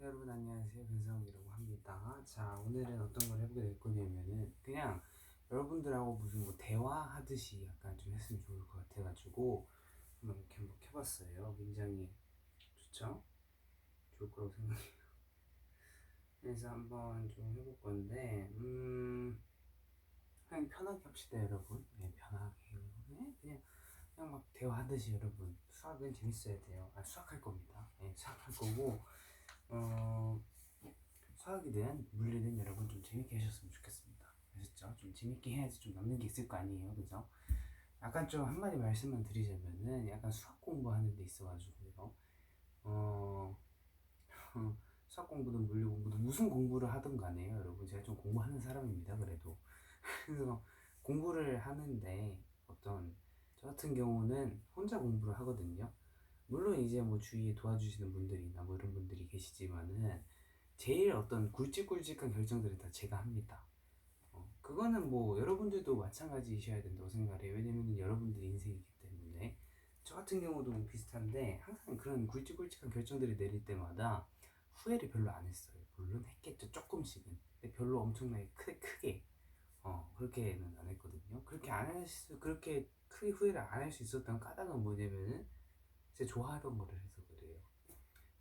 네, 여러분 안녕하세요. 변성이라고 합니다. 자, 오늘은 어떤 걸 해보게 될 거냐면은 그냥 여러분들하고 무슨 뭐 대화하듯이 약간 좀 했으면 좋을 것 같아가지고 한번 해봤어요. 굉장히 좋죠? 좋을 거라고 생각해요. 그래서 한번 좀 해볼 건데 그냥 편하게 합시다, 여러분. 네, 편하게. 네, 그냥 막 대화하듯이 여러분. 수학은 재밌어야 돼요. 수학할 겁니다. 네, 수학할 거고 어 수학이든 물리든 여러분 좀 재밌게 하셨으면 좋겠습니다. 아셨죠? 좀 재밌게 해야지 좀 남는 게 있을 거 아니에요, 그죠? 약간 좀 한마디 말씀만 드리자면은 약간 수학 공부하는 데 있어가지고요. 어, 수학 공부든 물리 공부든 무슨 공부를 하든 간에요, 여러분. 제가 좀 공부하는 사람입니다, 그래도. 그래서 공부를 하는데 어떤 저 같은 경우는 혼자 공부를 하거든요. 물론 이제 뭐 주위에 도와주시는 분들이나 뭐 이런 분들이 계시지만은 제일 어떤 굵직굵직한 결정들은 다 제가 합니다. 그거는 뭐 여러분들도 마찬가지이셔야 된다고 생각해요. 왜냐면 여러분들의 인생이기 때문에. 저 같은 경우도 뭐 비슷한데 항상 그런 굵직굵직한 결정들을 내릴 때마다 후회를 별로 안 했어요. 물론 했겠죠, 조금씩은. 근데 별로 엄청나게 크게 그렇게는 안 했거든요. 그렇게 크게 후회를 안 할 수 있었던 까닭은 뭐냐면은 제가 좋아하던 거를 해서 그래요.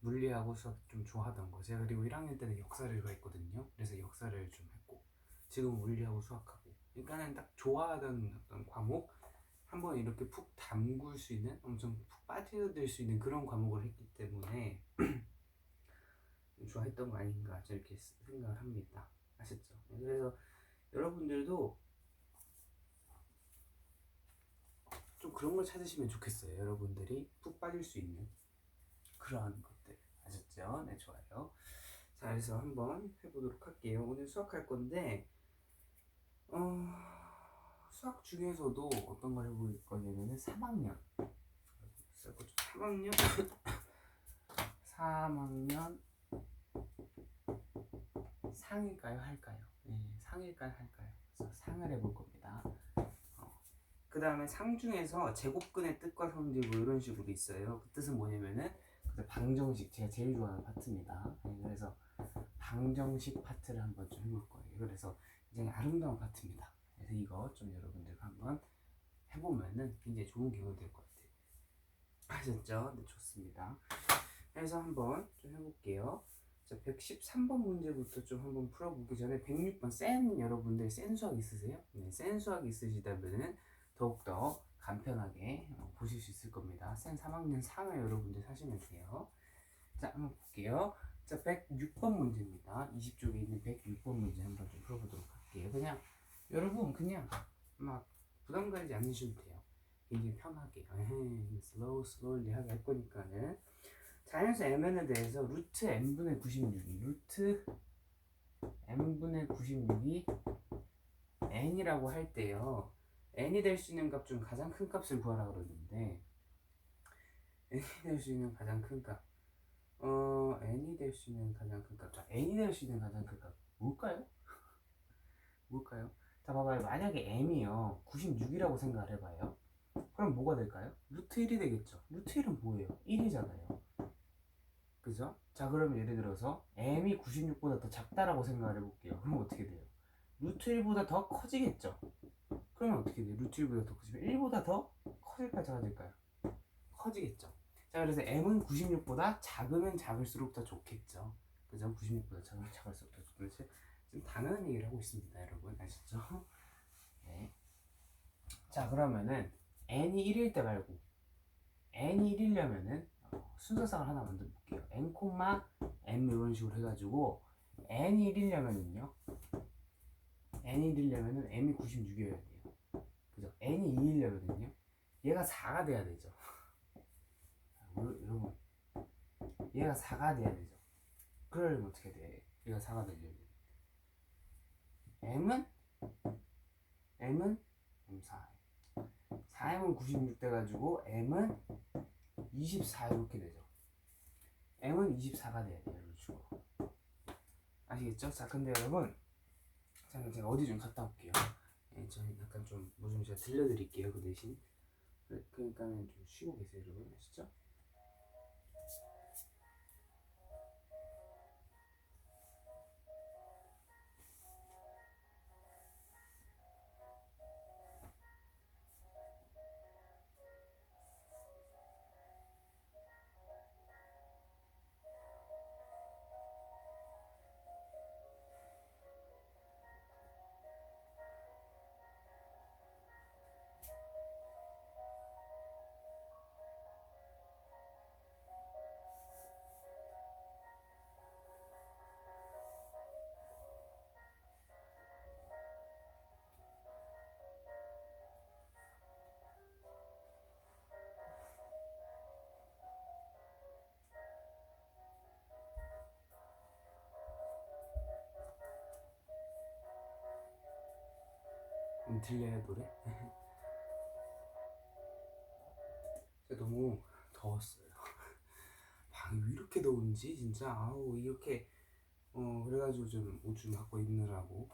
물리하고 수학 좀 좋아하던 거. 제가 그리고 1학년 때는 역사를 좋아했거든요. 그래서 역사를 좀 했고, 지금 물리하고 수학하고. 그러니까는 딱 좋아하던 어떤 과목, 한번 이렇게 푹 담글 수 있는, 엄청 푹 빠져들 수 있는 그런 과목을 했기 때문에 좋아했던 거 아닌가 저렇게 생각을 합니다. 아셨죠? 그래서 여러분들도 좀 그런 걸 찾으시면 좋겠어요. 여러분들이 푹 빠질 수 있는 그러한 것들. 아셨죠? 네, 좋아요. 자, 그래서 한번 해보도록 할게요. 오늘 수학할 건데, 수학 중에서도 어떤 걸 해볼 거냐면은 3학년. 3학년? 3학년 상일까요? 할까요? 네, 상일까요? 할까요? 그래서 상을 해볼 겁니다. 그 다음에 상 중에서 제곱근의 뜻과 성질 뭐 이런 식으로 있어요. 그 뜻은 뭐냐면은 방정식, 제가 제일 좋아하는 파트입니다. 네, 그래서 방정식 파트를 한번 좀 해볼 거예요. 그래서 굉장히 아름다운 파트입니다. 그래서 이거 좀 여러분들과 한번 해보면은 굉장히 좋은 경험이 될 것 같아요. 아셨죠? 네, 좋습니다. 그래서 한번 좀 해볼게요. 자, 113번 문제부터 좀 한번 풀어보기 전에 106번 여러분들 센 수학 있으세요? 네, 센 수학 있으시다면은 더욱더 간편하게 보실 수 있을 겁니다. 센 3학년 상을 여러분들 사시면 돼요. 자, 한번 볼게요. 자, 106번 문제입니다. 20쪽에 있는 106번 문제 한번 좀 풀어보도록 할게요. 그냥 여러분 그냥 막 부담 가지지 않으셔도 돼요. 굉장히 편하게 slowly 하게 할 거니까는. 자연수 mn에 대해서 루트 n분의 96이 n이라고 할 때요, n이 될 수 있는 값 중 가장 큰 값을 구하라 그러는데, n이 될 수 있는 가장 큰 값, n이 될 수 있는 가장 큰 값. 자, n이 될 수 있는 가장 큰 값 뭘까요? 뭘까요? 자, 봐봐요. 만약에 m이요 96이라고 생각을 해봐요. 그럼 뭐가 될까요? 루트 1이 되겠죠. 루트 1은 뭐예요? 1이잖아요. 그죠? 자, 그러면 예를 들어서 m이 96보다 더 작다라고 생각을 해볼게요. 그럼 어떻게 돼요? 루트 1보다 더 커지겠죠? 그러면 어떻게 돼요? 루트 1보다 더 커지면 1보다 더 커질까요? 작아질까요? 커지겠죠. 자, 그래서 m은 96보다 작으면 작을수록 더 좋겠죠. 그죠? 96보다 작으면 작을수록 더 좋겠죠. 지금 당연한 얘기를 하고 있습니다, 여러분. 아시죠? 네. 자, 그러면은 n이 1일 때 말고 n이 1이려면은 순서상을 하나 만들어 볼게요. n, m 이런 식으로 해가지고 n이 1이려면은요, m이 96이어야 돼요. 그죠? n이 2이려면은요, 얘가 4가 돼야 되죠. 여러분, 얘가 4가 돼야 되죠. 그러려면 어떻게 돼? 얘가 4가 되려면 m은 m4, 4m은 96 돼가지고 m은 24 이렇게 되죠. m은 24가 돼야 돼요. 이런 식으로. 아시겠죠? 자, 근데 여러분, 자, 제가 어디 좀 갔다 올게요. 네, 저희 약간 좀 뭐 좀 제가 들려드릴게요. 그 대신. 그러니까는 좀 쉬고 계세요, 여러분. 아시죠? 들려요 노래? 너무 더웠어요. 방이 왜 이렇게 더운지 진짜 아우 이렇게 그래가지고 좀 옷 좀 갖고 입느라고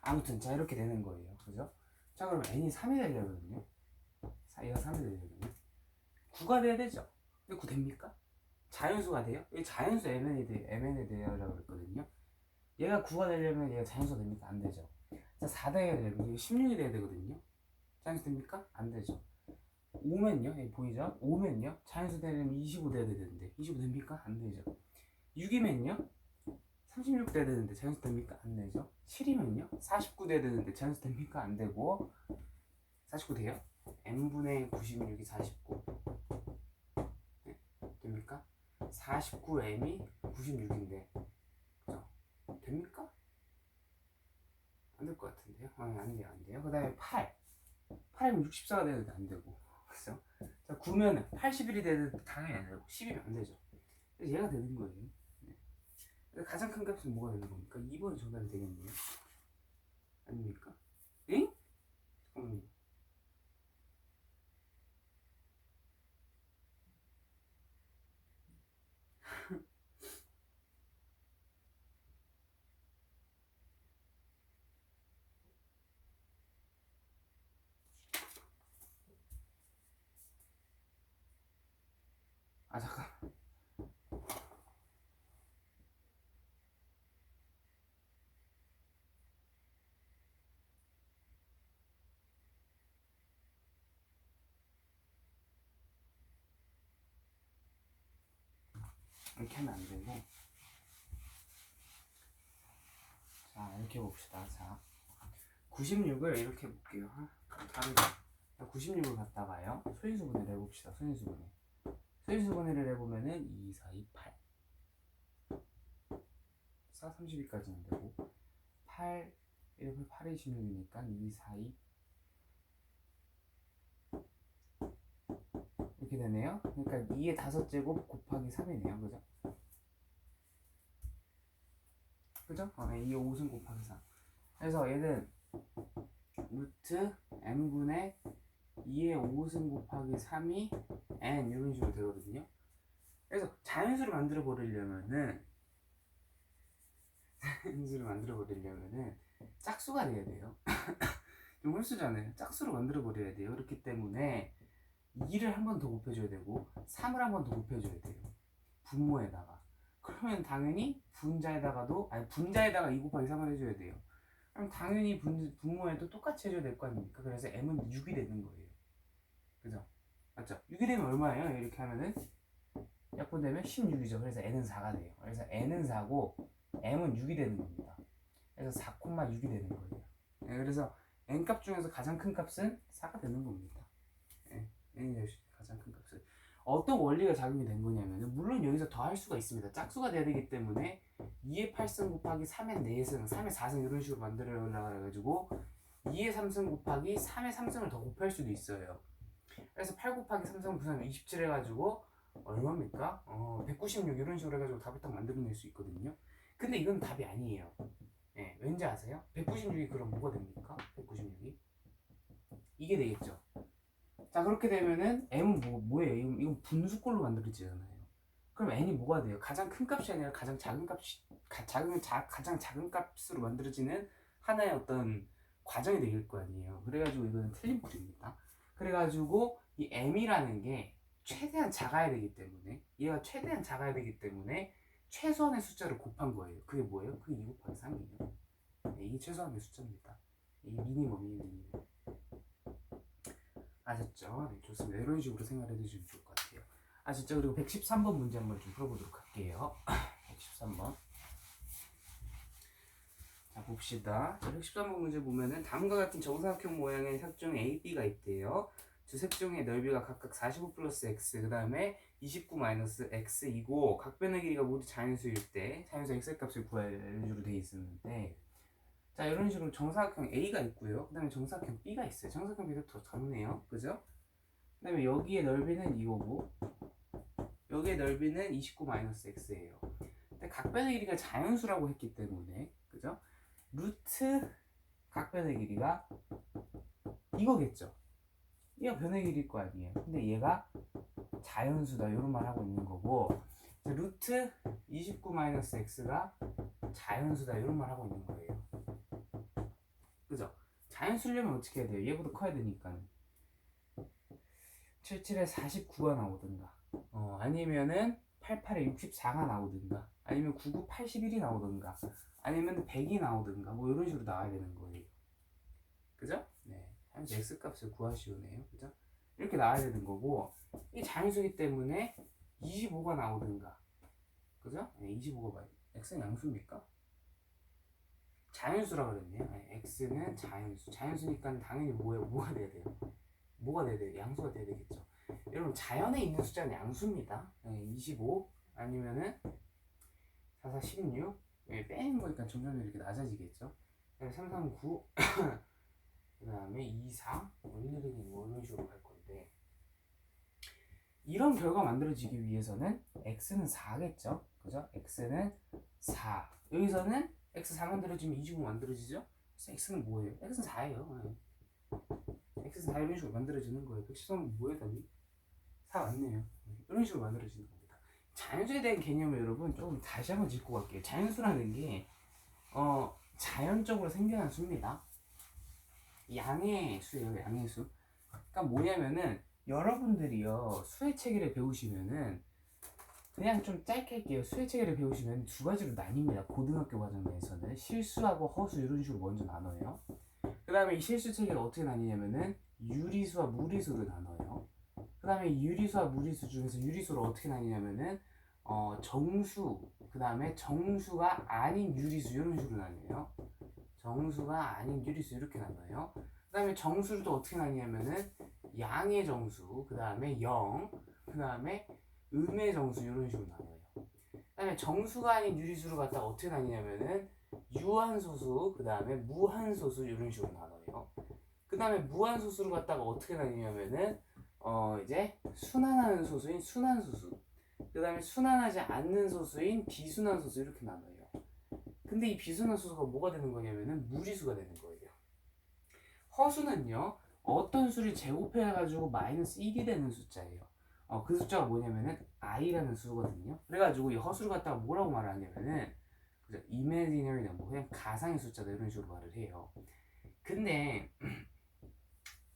아무튼 자 이렇게 되는 거예요. 그죠? 자 그럼 n이 3이 되려거든요. 얘가 3이 되려거든요. 9가 돼야 되죠? 근데 9 됩니까? 자연수가 돼요? 이 자연수 mn이 돼요라고 그랬거든요. 얘가 9가 되려면 얘가 자연수가 됩니까? 안 되죠. 자 4 돼야 되려면 16이 돼야 되거든요. 자연수 됩니까? 안 되죠. 5면요? 여기 보이죠? 5면요? 자연수 되려면 25 돼야 되는데 25 됩니까? 안 되죠. 6이면요? 36 돼야 되는데 자연수 됩니까? 안 되죠. 7이면요? 49 돼야 되는데 자연수 됩니까? 안 되고 49 돼요? n분의 96이 49 네? 됩니까? 49m이 96인데 그죠? 됩니까? 안 될 것 같은데요? 안 돼요 안 돼요. 그 다음에 8이면 64가 되는데 안 되고 그죠? 자 9면은 81이 되는데 당연히 안 되고 10이면 안 되죠. 그래서 얘가 되는 거예요. 네. 가장 큰 값은 뭐가 되는 겁니까? 2번이 전달이 되겠네요. 아닙니까? 응? 잠깐만요. 아 잠깐. 이렇게 하면 안 되고. 자 이렇게 봅시다. 자 96을 이렇게 볼게요. 다르게. 96을 갖다가요. 소인수분해를 해봅시다. 소인수분해를 해보면은 2, 4, 2, 8 4, 32까지는 되고 8, 1, 8, 26이니까 2, 4, 2 이렇게 되네요. 그러니까 2의 5제곱 곱하기 3이네요. 그죠? 그죠? 2의 5승 곱하기 3 그래서 얘는 루트 n분의 2의 5승 곱하기 3이 n 이런 식으로 되거든요. 그래서 자연수를 만들어 버리려면은 짝수가 돼야 돼요. 좀 홀수잖아요. 짝수로 만들어 버려야 돼요. 그렇기 때문에 2를 한 번 더 곱해줘야 되고 3을 한 번 더 곱해줘야 돼요. 분모에다가. 그러면 당연히 분자에다가 2 곱하기 3을 해줘야 돼요. 그럼 당연히 분모에도 똑같이 해줘야 될 거 아닙니까? 그래서 m은 6이 되는 거예요. 그죠? 맞죠? 6이 되면 얼마예요? 이렇게 하면은 약분되면 16이죠. 그래서 n은 4가 돼요. 그래서 n은 4고 m은 6이 되는 겁니다. 그래서 4,6이 되는 거예요. 네, 그래서 n값 중에서 가장 큰 값은 4가 되는 겁니다. 네, n이 가장 큰 값은 어떤 원리가 작용이 된 거냐면은 물론 여기서 더 할 수가 있습니다. 짝수가 돼야 되기 때문에 2의 8승 곱하기 3의 4승, 3의 4승 이런 식으로 만들어려고 해가지고 2의 3승 곱하기 3의 3승을 더 곱할 수도 있어요. 그래서 8 곱하기 3승 부산 27 해가지고 얼마입니까? 196 이런 식으로 해가지고 답을 딱 만들어낼 수 있거든요. 근데 이건 답이 아니에요. 네, 왠지 아세요? 196이 그럼 뭐가 됩니까? 196이 이게 되겠죠. 자 그렇게 되면은 m은 뭐예요? 이건 분수꼴로 만들어지잖아요. 그럼 n이 뭐가 돼요? 가장 큰 값이 아니라 가장 작은 값이 가장 작은 값으로 만들어지는 하나의 어떤 과정이 되길 거 아니에요. 그래가지고 이거는 틀린 풀입니다. 그래가지고 이 m이라는 게 최대한 작아야 되기 때문에 얘가 최대한 작아야 되기 때문에 최소한의 숫자를 곱한 거예요. 그게 뭐예요? 그게 2 곱하기 3이에요. 네, 이게 최소한의 숫자입니다. 이 미니멈. 아셨죠? 네, 좋습니다. 이런 식으로 생각해 주시면 좋을 것 같아요. 아셨죠? 그리고 113번 문제 한번 좀 풀어보도록 할게요. 113번. 자, 봅시다. 자, 113번 문제 보면은 다음과 같은 정사각형 모양의 색종 A, B가 있대요. 두 색종의 넓이가 각각 45 플러스 X, 그 다음에 29 마이너스 X이고 각변의 길이가 모두 자연수일 때 자연수 X값을 구하려고 되어 있었는데 자 이런 식으로 정사각형 A가 있고요. 그 다음에 정사각형 B가 있어요. 정사각형 B도 더 작네요. 그죠? 그 다음에 여기의 넓이는 이거고 여기의 넓이는 29 마이너스 X예요. 근데 각변의 길이가 자연수라고 했기 때문에 그죠? 루트 각 변의 길이가 이거겠죠. 얘가 변의 길이일 거 아니에요. 근데 얘가 자연수다 이런 말 하고 있는 거고, 루트 29-x가 자연수다 이런 말 하고 있는 거예요. 그죠? 자연수려면 어떻게 해야 돼요? 얘보다 커야 되니까 77에 49가 나오든가, 아니면은 88에 64가 나오든가, 아니면 99, 81이 나오든가, 아니면 100이 나오든가, 뭐 이런 식으로 나와야 되는 거예요. 그죠? 네. 자연수 x 값을 구하시오네요. 그죠? 이렇게 나와야 되는 거고, 이 자연수기 때문에 25가 나오든가, 그죠? 네, 25가 봐요. x는 양수입니까? 자연수라 그랬네요. 네, x는 자연수. 자연수니까 당연히 뭐가 돼야 돼요? 뭐가 돼야 돼요? 양수가 돼야 되겠죠. 여러분, 자연에 있는 숫자는 양수입니다. 네, 25 아니면은 4, 4, 16. 네, 빼는 거니까 점점 이렇게 낮아지겠죠. 3, 3, 9. 그 다음에 2, 4. 뭐 이런 식으로 갈 건데, 이런 결과 만들어지기 위해서는 x는 4겠죠. 그죠? x는 4. 여기서는 x4 만들어지면 25 만들어지죠? 그래서 x는 뭐예요? x는 4예요. 네. x는 4 이런 식으로 만들어지는 거예요. 113은 뭐예요, 답이? 4 맞네요. 이런 식으로 만들어지는 겁니다. 자연수에 대한 개념을 여러분 조금 다시 한번 짚고 갈게요. 자연수라는 게 자연적으로 생겨난 수입니다. 양의 수예요, 양의 수. 그러니까 뭐냐면은 여러분들이요 수의 체계를 배우시면은, 그냥 좀 짧게 할게요. 수의 체계를 배우시면 두 가지로 나뉩니다. 고등학교 과정에서는 실수하고 허수 이런 식으로 먼저 나눠요. 그 다음에 이 실수 체계가 어떻게 나뉘냐면은 유리수와 무리수로 나눠요. 그 다음에 유리수와 무리수 중에서 유리수를 어떻게 나뉘냐면은 정수, 그 다음에 정수가 아닌 유리수 이런 식으로 나뉘어요. 정수가 아닌 유리수 이렇게 나눠요. 그 다음에 정수를 또 어떻게 나뉘냐면은 양의 정수, 그 다음에 0, 그 다음에 음의 정수 이런 식으로 나눠요. 그 다음에 정수가 아닌 유리수를 갖다가 어떻게 나뉘냐면은 유한소수, 그 다음에 무한소수 이런 식으로 나눠요. 그 다음에 무한소수를 갖다가 어떻게 나뉘냐면은 이제 순환하는 소수인 순환소수, 그 다음에 순환하지 않는 소수인 비순환소수 이렇게 나눠요. 근데 이 비순환소수가 뭐가 되는 거냐면은 무리수가 되는 거예요. 허수는요, 어떤 수를 제곱해가지고 마이너스 1이 되는 숫자예요. 그 숫자가 뭐냐면은 i라는 수거든요. 그래가지고 이 허수를 갖다가 뭐라고 말하냐면은, 그죠? imaginary number, 그냥 가상의 숫자다 이런 식으로 말을 해요. 근데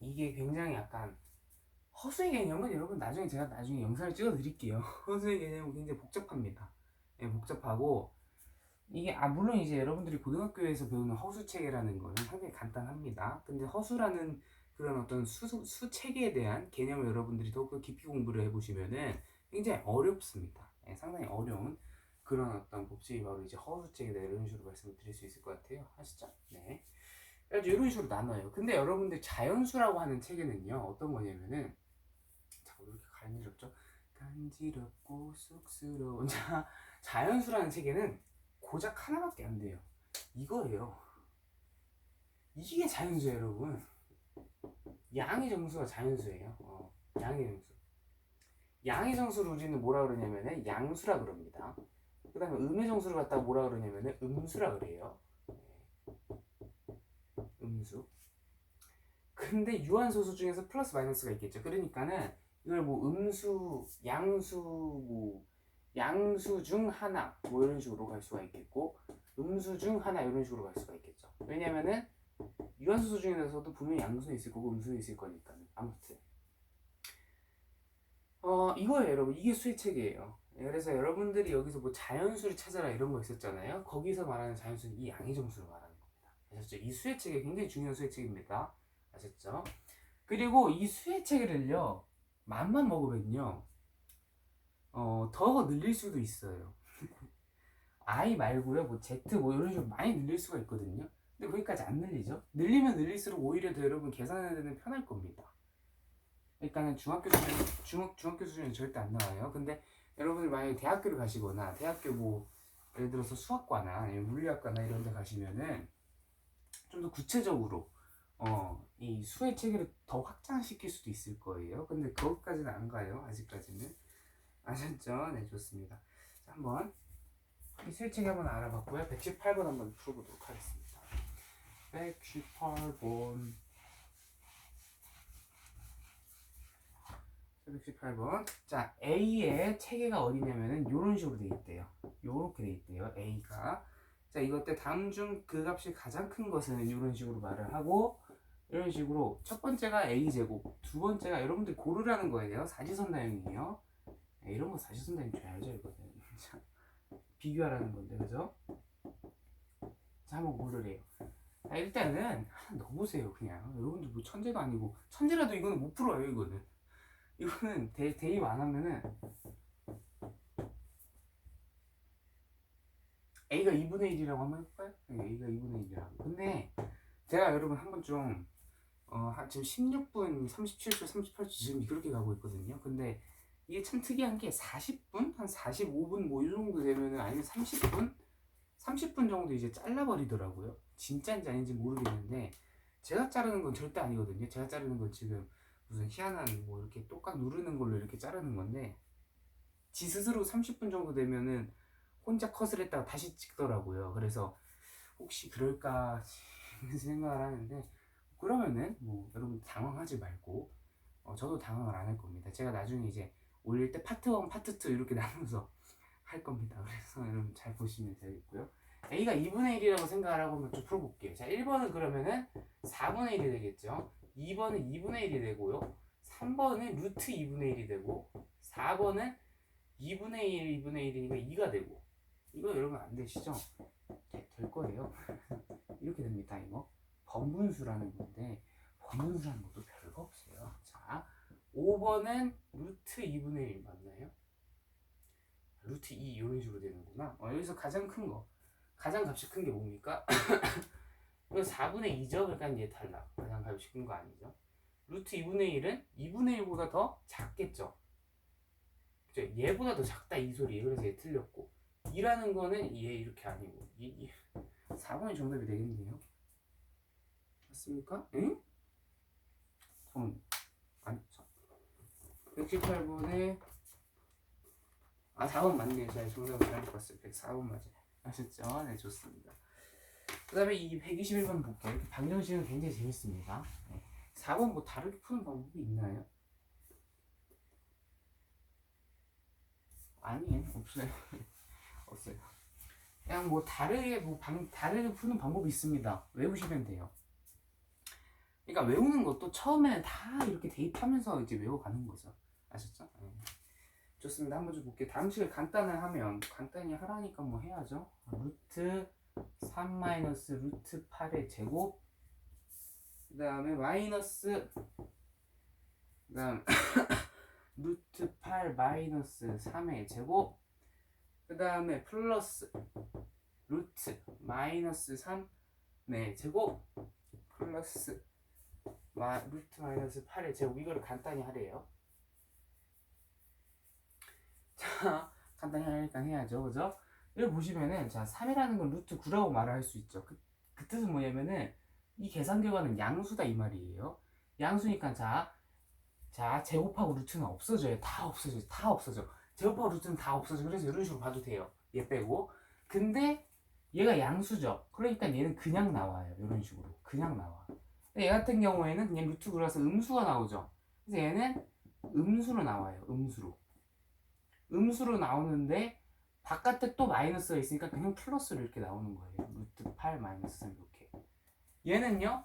이게 굉장히 약간, 허수의 개념은 여러분 제가 나중에 영상을 찍어 드릴게요. 허수의 개념은 굉장히 복잡합니다. 네, 복잡하고, 이게 물론 이제 여러분들이 고등학교에서 배우는 허수 체계라는 거는 상당히 간단합니다. 근데 허수라는 그런 어떤 수 체계에 대한 개념을 여러분들이 더욱 깊이 공부를 해보시면은 굉장히 어렵습니다. 네, 상당히 어려운 그런 어떤 법칙이 바로 이제 허수 체계다 이런 식으로 말씀을 드릴 수 있을 것 같아요. 아시죠? 네. 그래서 이런 식으로 나눠요. 근데 여러분들 자연수라고 하는 체계는요, 어떤 거냐면은, 자꾸 이렇게 간지럽죠? 간지럽고 쑥스러운 자연수라는 체계는 고작 하나밖에 안 돼요. 이거예요. 이게 자연수예요, 여러분. 양의 정수가 자연수예요. 양의 정수. 양의 정수를 우리는 뭐라 그러냐면은 양수라 그럽니다. 그 다음에 음의 정수를 갖다가 뭐라 그러냐면은 음수라 그래요. 음수. 근데 유한소수 중에서 플러스 마이너스가 있겠죠. 그러니까는 이걸 뭐 음수, 양수, 뭐 양수 중 하나 뭐 이런 식으로 갈 수가 있겠고, 음수 중 하나 이런 식으로 갈 수가 있겠죠. 왜냐면은 유한소수 중에서도 분명히 양수는 있을 거고 음수는 있을 거니까. 아무튼 이거예요, 여러분. 이게 수의 체계예요. 그래서 여러분들이 여기서 뭐 자연수를 찾아라 이런 거 있었잖아요. 거기서 말하는 자연수는 이 양의 정수를 말하는 겁니다. 아셨죠? 이 수의 체계 굉장히 중요한 수의 체계입니다. 아셨죠? 그리고 이 수의 체계를요, 맘만 먹으면요, 더 늘릴 수도 있어요. I 말고요, 뭐 Z 뭐 이런 식으로 많이 늘릴 수가 있거든요. 근데 거기까지 안 늘리죠. 늘리면 늘릴수록 오히려 더 여러분 계산하는 데는 편할 겁니다. 그러니까는 중학교 수준은 절대 안 나와요. 근데 여러분이 만약에 대학교를 가시거나 대학교 뭐 예를 들어서 수학과나 아니면 물리학과나 이런 데 가시면은 좀 더 구체적으로 이 수의 체계를 더 확장시킬 수도 있을 거예요. 근데 거기까지는 안 가요. 아직까지는. 아셨죠? 네, 좋습니다. 자, 한번 이 수의 체계 한번 알아봤고요. 118번 한번 풀어보도록 하겠습니다. 418번. 418번. 자, A의 체계가 어디냐면은 요런 식으로 돼 있대요. 요렇게 돼 있대요. A가. 자, 이것 때 다음 중 그 값이 가장 큰 것은 이런 식으로 말을 하고, 이런 식으로 첫 번째가 A제곱, 두 번째가 여러분들 고르라는 거예요. 사지선다형이에요. 이런 거 사지선다형 잘 알죠, 이거는. 자, 비교하라는 건데, 그죠? 자, 한번 고르래요. 자, 일단은 하나 넣어보세요, 그냥. 여러분들 뭐 천재도 아니고, 천재라도 이거는 못 풀어요, 이거는. 이거는 대입 안 하면은 A가 2분의 1이라고 한번 해볼까요? 네, A가 2분의 1이라고. 근데 제가 여러분 한번 좀 지금 16분 37초 38초 지금 그렇게 가고 있거든요. 근데 이게 참 특이한 게 40분? 한 45분 뭐 이 정도 되면은, 아니면 30분 정도 이제 잘라버리더라고요. 진짜인지 아닌지 모르겠는데, 제가 자르는 건 절대 아니거든요. 제가 자르는 건 지금 무슨 희한한 뭐 이렇게 똑같 누르는 걸로 이렇게 자르는 건데, 지 스스로 30분 정도 되면은 혼자 컷을 했다가 다시 찍더라고요. 그래서 혹시 그럴까 생각을 하는데, 그러면은 뭐 여러분 당황하지 말고, 저도 당황을 안 할 겁니다. 제가 나중에 이제 올릴 때 파트 1, 파트 2 이렇게 나눠서 할 겁니다. 그래서 여러분 잘 보시면 되겠고요. A가 2분의 1이라고 생각을 하고 한번 좀 풀어볼게요. 자, 1번은 그러면은 4분의 1이 되겠죠. 2번은 2분의 1이 되고요. 3번은 루트 2분의 1이 되고, 4번은 2분의 1, 2분의 1이니까 2가 되고. 이거 여러분 안 되시죠? 될 거예요. 이렇게 됩니다. 이거 번분수라는 건데, 번분수라는 것도 별거 없어요. 자, 5번은 루트 2분의 1 맞나요? 루트 2 이런 식으로 되는구나. 여기서 가장 큰 거, 가장 값이 큰 게 뭡니까? 이거 4분의 2죠? 그러니까 얘 탈락. 가장 값이 큰 거 아니죠? 루트 2분의 1은 2분의 1보다 더 작겠죠? 그죠? 얘보다 더 작다 이 소리예요. 그래서 얘 틀렸고, 2라는 거는 얘 이렇게 아니고 4번이 정답이 되겠네요. 맞습니까? 응? 아니, 118번에 4번 맞네요. 제가 정답을 잘못 봤어요. 104번 맞아요. 아셨죠? 네, 좋습니다. 그 다음에 이 121번 볼게요. 이렇게 방정식은 굉장히 재밌습니다. 네. 4번 뭐 다르게 푸는 방법이 있나요? 아니에요. 없어요. 없어요. 그냥 뭐 다르게 푸는 방법이 있습니다. 외우시면 돼요. 그러니까 외우는 것도 처음에는 다 이렇게 대입하면서 이제 외워가는 거죠. 아셨죠? 네. 좋습니다. 한번 좀 볼게요. 다음 식을 간단히 하면, 간단히 하라니까 뭐 해야죠. 루트 3 마이너스 루트 8의 제곱, 그 다음에 마이너스, 그 다음 루트 8 마이너스 3의 제곱, 그 다음에 플러스 루트 마이너스 3의 제곱, 플러스 루트 마이너스 8의 제곱. 이거를 간단히 하래요. 자, 간단히 하니까 해야죠. 그죠? 여기 보시면은, 자, 3이라는 건 루트 9라고 말을 할 수 있죠. 그 뜻은 뭐냐면은, 이 계산 결과는 양수다 이 말이에요. 양수니까 자, 제곱하고 루트는 없어져요. 다 없어져요. 다 없어져. 제곱하고 루트는 다 없어져. 그래서 이런 식으로 봐도 돼요. 얘 빼고. 근데 얘가 양수죠. 그러니까 얘는 그냥 나와요. 이런 식으로. 그냥 나와. 얘 같은 경우에는 그냥 루트 9라서 음수가 나오죠. 그래서 얘는 음수로 나와요. 음수로 나오는데, 바깥에 또 마이너스가 있으니까 그냥 플러스로 이렇게 나오는 거예요. 루트 8 마이너스 3 이렇게. 얘는요,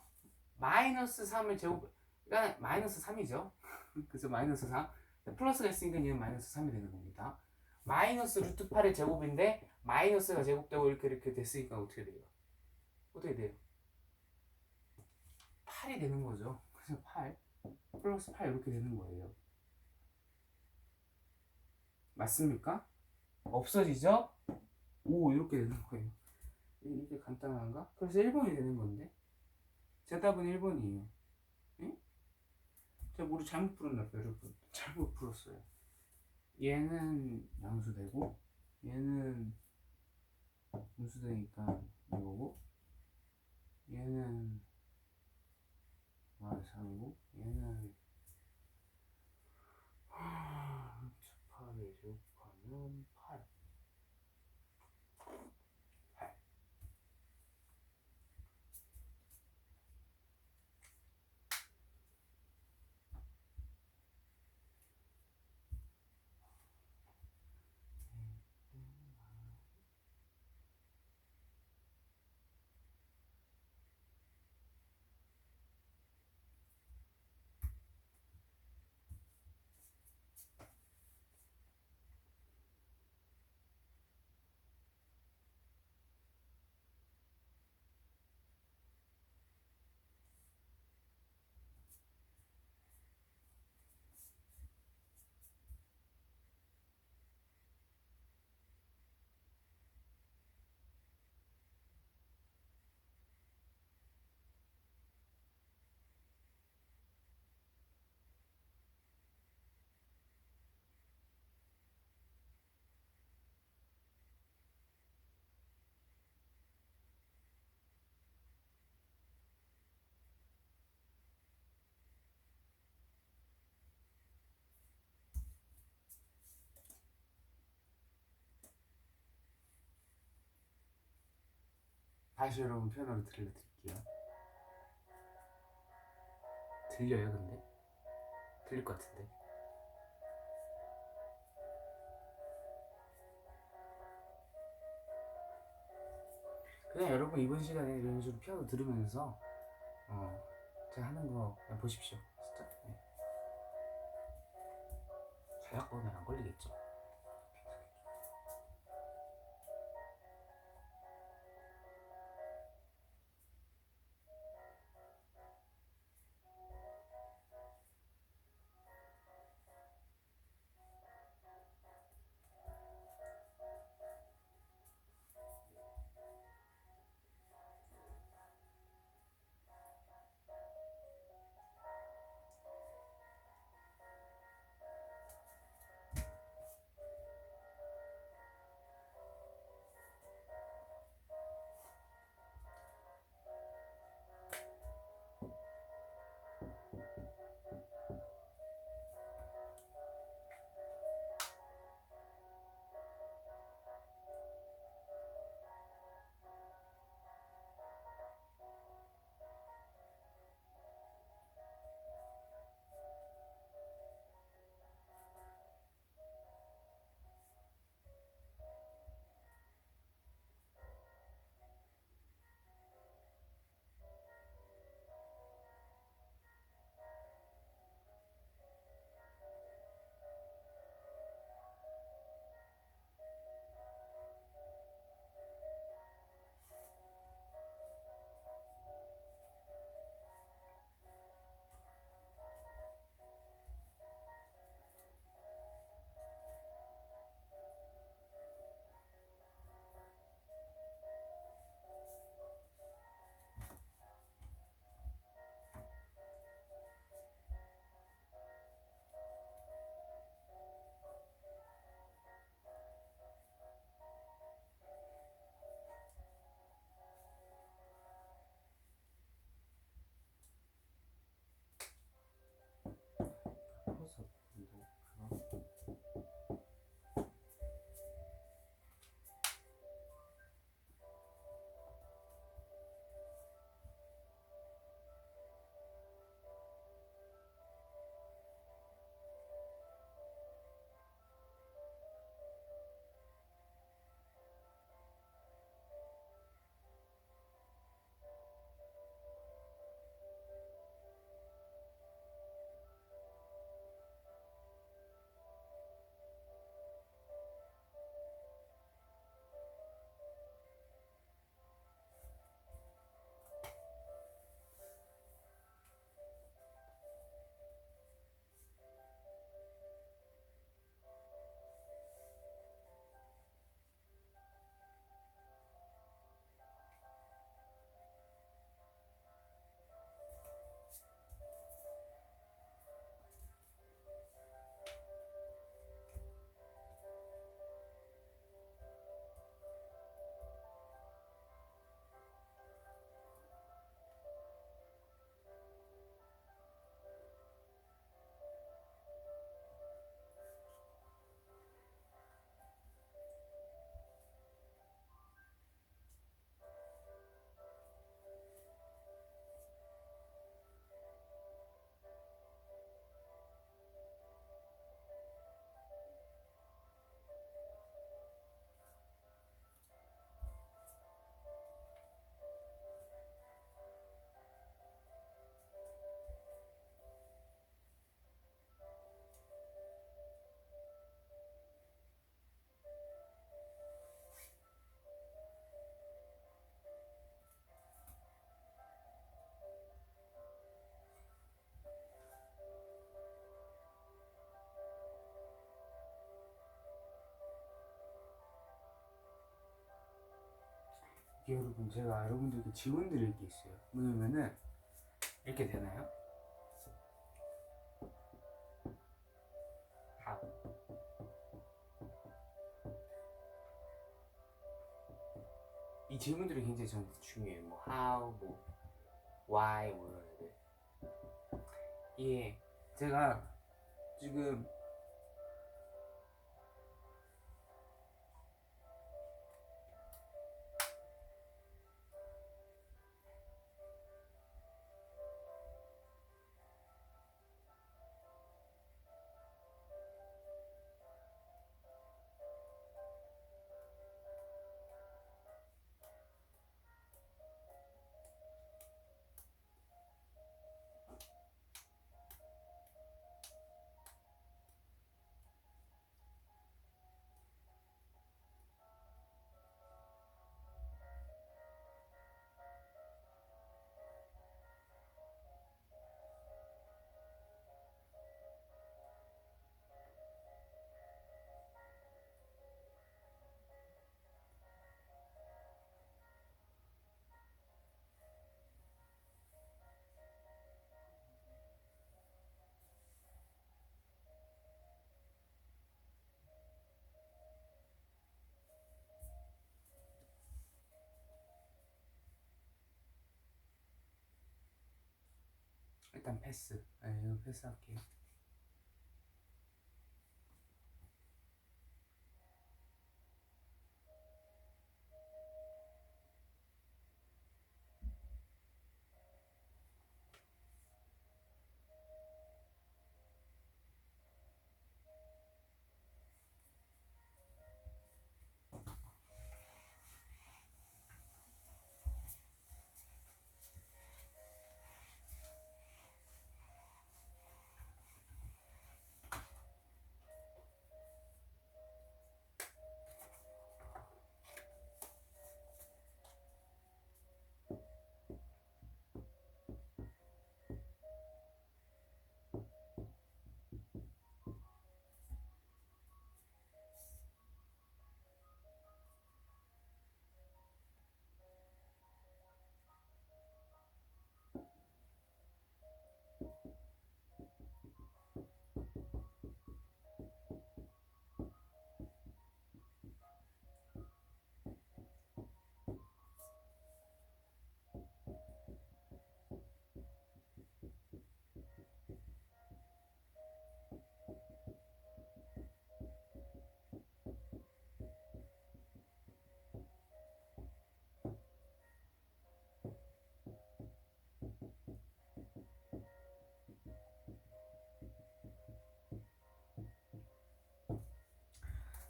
마이너스 3을 제곱, 그러니까 마이너스 3이죠. 그래서 마이너스 3. 플러스가 있으니까 얘는 마이너스 3이 되는 겁니다. 마이너스 루트 8의 제곱인데 마이너스가 제곱되고 이렇게 됐으니까 어떻게 돼요? 어떻게 돼요? 8이 되는 거죠. 그래서 8 플러스 8 이렇게 되는 거예요. 맞습니까? 없어지죠? 오, 이렇게 되는 거예요. 이게 간단한가? 그래서 1번이 되는 건데, 제 답은 1번이에요. 응? 제가 뭐를 잘못 풀었나 봐요, 여러분. 잘못 풀었어요. 얘는 양수되고, 얘는 음수되니까 이거고, 얘는 마이너스3이고, 얘는 루트 8에 제곱하면 8. 다시 여러분 피아노로 들려드릴게요. 들려요 근데? 들릴 것 같은데. 그냥 여러분 이번 시간에 이런 식으로 피아노 들으면서 제가 하는 거 그냥 보십시오. 진짜. 네. 저작권은 안 걸리겠죠? 여러분 제가 여러분들께 질문 드릴 게 있어요. 뭐냐면은 이렇게 되나요? 이 질문들이 굉장히 저한테 중요해요. 뭐 how, 뭐 why 뭐 이런 애들. 이게 제가 지금 일단 패스. 네, 이거 패스할게요.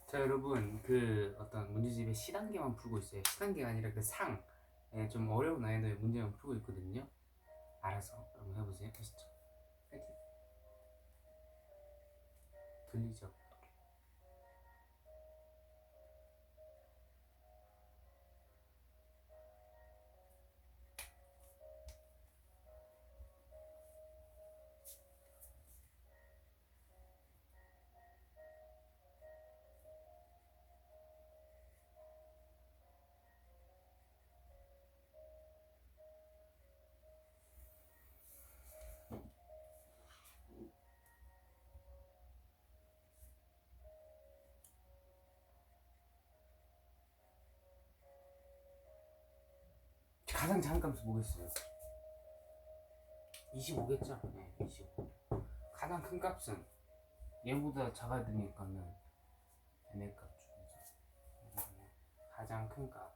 자 여러분, 그 어떤 문제집의 시단계만 풀고 있어요. 시단계가 아니라 그 상, 예, 좀 어려운 난이도의 문제만 풀고 있거든요. 알아서 한번 해보세요. 아시죠? 파이팅. 들리죠? 가장 작은 값을 보겠어요. 25겠죠? 네, 25. 가장 큰 값은 얘보다 작아야 되니까는 얘네 값 중에서 가장 큰 값.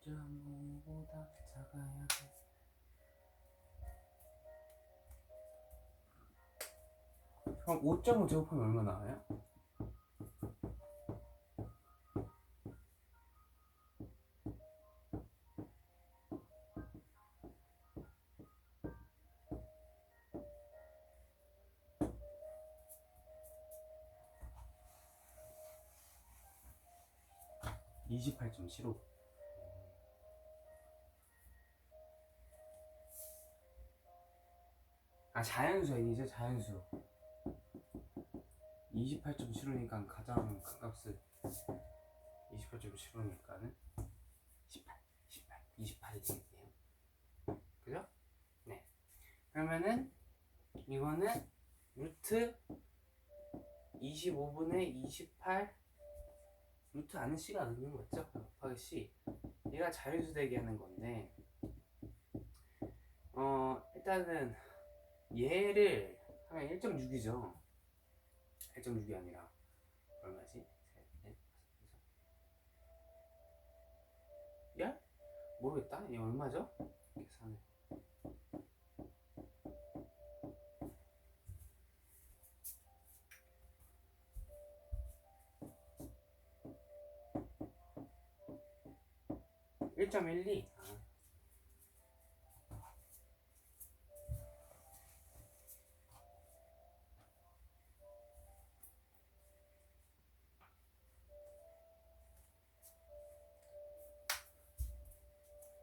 5.5보다 작아야 돼. 그럼 5.5 제곱하면 얼마 나와요? 28.75. 아, 자연수 아니죠? 자연수. 28.75니까 가장 큰 값을 28.75니까는 28이 되겠네요. 그죠? 네. 그러면은 이거는 루트 25분의 28 루트 안에 C가 넣는 거죠? 곱하기 C. 얘가 자연수 되게 하는 건데, 일단은 얘를 하면 1.6이죠. 1.6이 아니라 얼마지? 셋, 넷, 다섯, 야? 모르겠다. 얘 얼마죠? 계산해. (1.12)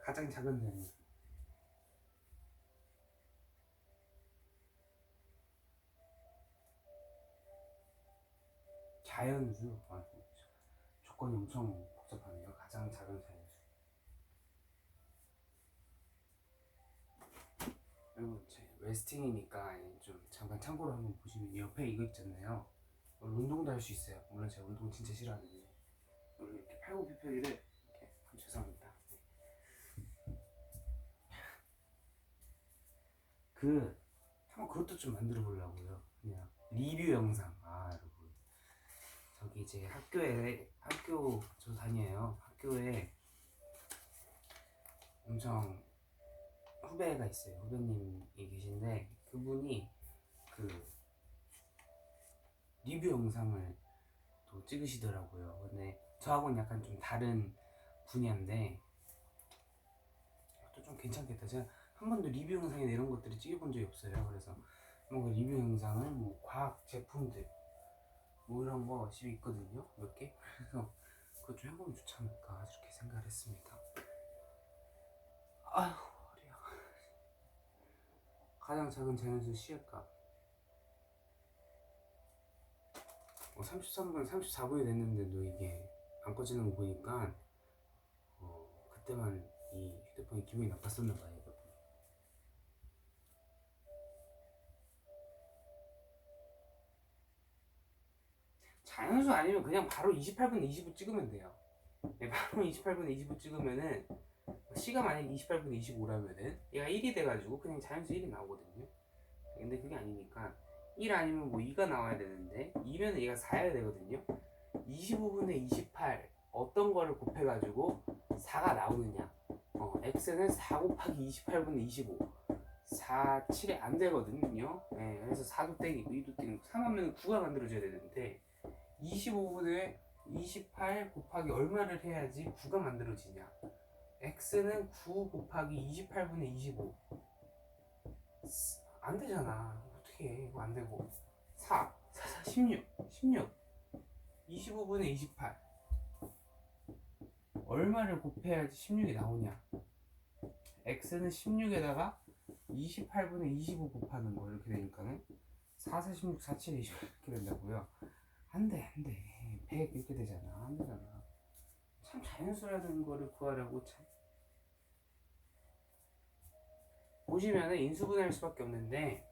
가장 작은 자연수. 자연수. 조건이 엄청 복잡하네요. 가장 작은 자연수. 여러분, 제 웨스팅이니까 좀 잠깐 참고로 한번 보시면 옆에 이거 있잖아요. 운동도 할 수 있어요. 물론 제가 운동 진짜 싫어하는데 이렇게 팔굽혀펴기를 이렇게 죄송합니다. 한번 그것도 좀 만들어 보려고요. 그냥 리뷰 영상. 여러분, 저기 이제 학교 저 다녀요. 학교에 엄청 후배가 있어요. 후배님이 계신데 그분이 그 리뷰 영상을 또 찍으시더라고요. 근데 저하고는 약간 좀 다른 분야인데 또 좀 괜찮겠다. 제가 한 번도 리뷰 영상이나 이런 것들을 찍어본 적이 없어요. 그래서 뭔가 리뷰 영상을 뭐 과학 제품들 뭐 이런 거 집에 있거든요. 몇 개. 그래서 그거 좀 해보면 좋지 않을까 이렇게 생각을 했습니다. 아휴 허리야. 가장 작은 자연수 시액값 33분, 34분이 됐는데도 이게 안 꺼지는 거 보니까 그때만 이 휴대폰이 기분이 나빴었나 봐요. 여러분. 자연수 아니면 그냥 바로 28분 20분 찍으면 돼요. 네, 바로 28분 20분 찍으면은 C가 만약에 28분 25라면은 얘가 1이 돼가지고 그냥 자연수 1이 나오거든요. 근데 그게 아니니까 1 아니면 뭐 2가 나와야 되는데 2면 얘가 4여야 되거든요. 25분에 28 어떤 거를 곱해가지고 4가 나오느냐. x는 4 곱하기 28분의 25 4, 7이 안 되거든요. 네, 그래서 4도 땡기고 2도 땡기고 3하면 9가 만들어져야 되는데 25분에 28 곱하기 얼마를 해야지 9가 만들어지냐. x는 9 곱하기 28분의 25 안 되잖아. 어떻게 해? 이거 안 되고 4, 16 25분의 28 얼마를 곱해야지 16이 나오냐. x는 16에다가 28분의 25 곱하는 거 이렇게 되니까는 4, 4, 16, 4, 7, 20 이렇게 된다고요. 안돼 100 이렇게 되잖아. 안 되잖아. 참 자연수라는 거를 구하려고 참 보시면은 인수분해할 수밖에 없는데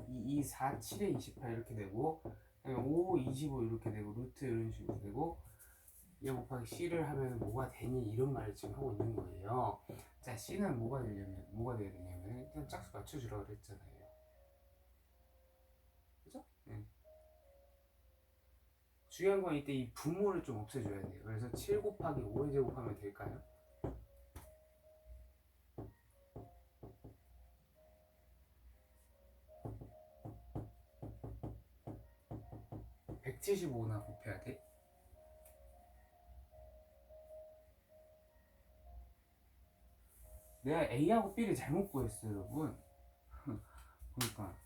2, 4, 7에 28 이렇게 되고 5, 25 이렇게 되고 루트 이런 식으로 되고 얘 곱하기 C를 하면 뭐가 되니 이런 말을 지금 하고 있는 거예요. 자, C는 뭐가 돼야 되냐면 일단 짝수 맞춰주라고 그랬잖아요. 그죠? 네. 중요한 건 이때 이 분모를 좀 없애줘야 돼요. 그래서 7 곱하기 5의 제곱하면 될까요? 175나 곱해야 돼? 내가 A하고 B를 잘못 구했어요, 여러분. 그러니까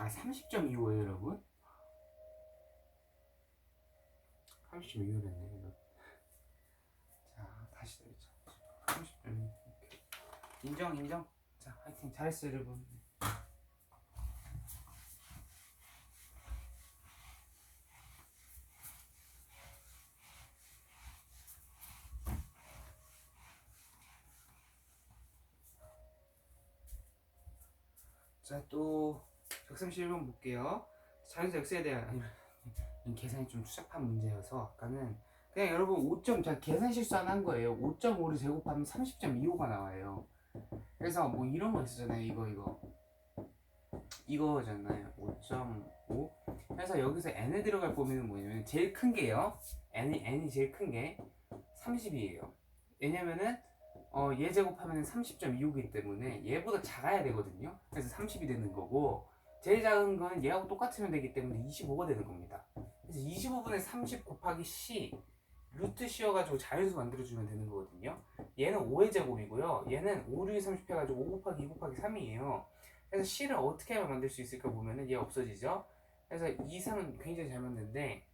아 30.25예요, 여러분. 30.25랬네. 자, 다시 내리자. 30.25. 인정. 자, 화이팅. 잘했어요, 여러분. 자, 또 131번 볼게요. 자연수 x에 대한 계산이 좀 추잡한 문제여서 아까는 그냥 여러분 5점 자 계산 실수 안 한 거예요. 5.5를 제곱하면 30.25가 나와요. 그래서 뭐 이런 거 있었잖아요. 이거잖아요. 5.5. 그래서 여기서 n에 들어갈 범위는 뭐냐면 제일 큰 게요. n이 제일 큰 게 30이에요. 왜냐면은 얘 제곱하면 30.25이기 때문에 얘보다 작아야 되거든요. 그래서 30이 되는 거고 제일 작은 건 얘하고 똑같으면 되기 때문에 25가 되는 겁니다. 그래서 25분의 30 곱하기 c 루트 씌워가지고 자연수 만들어주면 되는 거거든요. 얘는 5의 제곱이고요. 얘는 5, 6, 30 해가지고 5 곱하기 2 곱하기 3이에요. 그래서 c를 어떻게 하면 만들 수 있을까 보면은 얘 없어지죠. 그래서 2, 3은 굉장히 잘 맞는데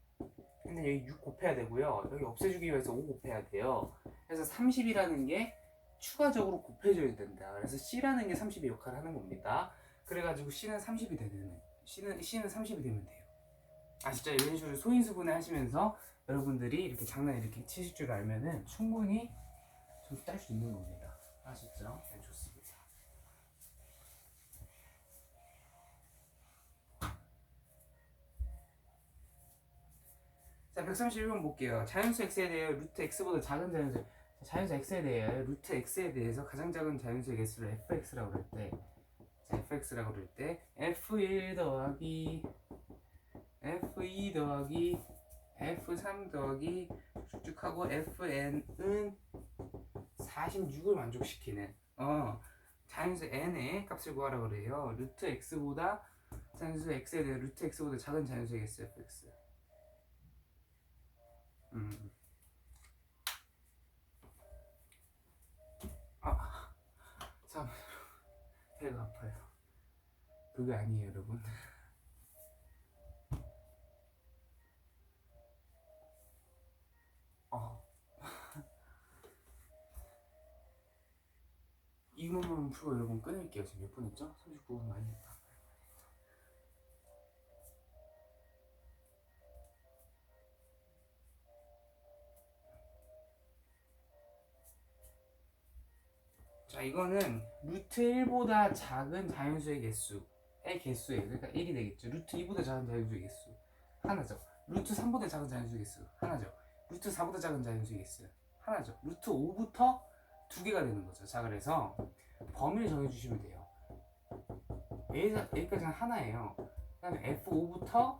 근데 여기 6 곱해야 되고요. 여기 없애주기 위해서 5 곱해야 돼요. 그래서 30이라는 게 추가적으로 곱해줘야 된다. 그래서 C라는 게 30의 역할을 하는 겁니다. 그래가지고 C는 30이 되면 C는 30이 되면 돼요. 아시죠? 이런 식으로 소인수분해 하시면서 여러분들이 이렇게 장난 이렇게 치실 줄 알면은 충분히 점수 딸 수 있는 겁니다. 아시죠? 네, 좋습니다. 자, 131번 볼게요. 자연수 x에 대해 루트 x보다 작은 자연수 x에 대해 루트 x에 대해서 가장 작은 자연수의 개수를 fx라고 그럴 때, 자, fx라고 그럴 때 f1 더하기 f2 더하기 f3 더하기 쭉쭉 하고 fn은 46을 만족시키는 자연수 n의 값을 구하라고 그래요. 루트 x보다 자연수 x에 대해 루트 x보다 작은 자연수의 개수 fx. 참 배가 아파요. 그게 아니에요, 여러분. 이것만 풀고 여러분 끊을게요. 지금 몇 분 했죠? 39분 많이 했다. 자, 이거는 루트 1보다 작은 자연수의 개수예요. 그러니까 1이 되겠죠. 루트 2보다 작은 자연수의 개수 하나죠. 루트 3보다 작은 자연수의 개수 하나죠. 루트 4보다 작은 자연수의 개수 하나죠. 루트 5부터 두 개가 되는 거죠. 자, 그래서 범위를 정해주시면 돼요. 여기까지는 하나예요. 그 다음에 F5부터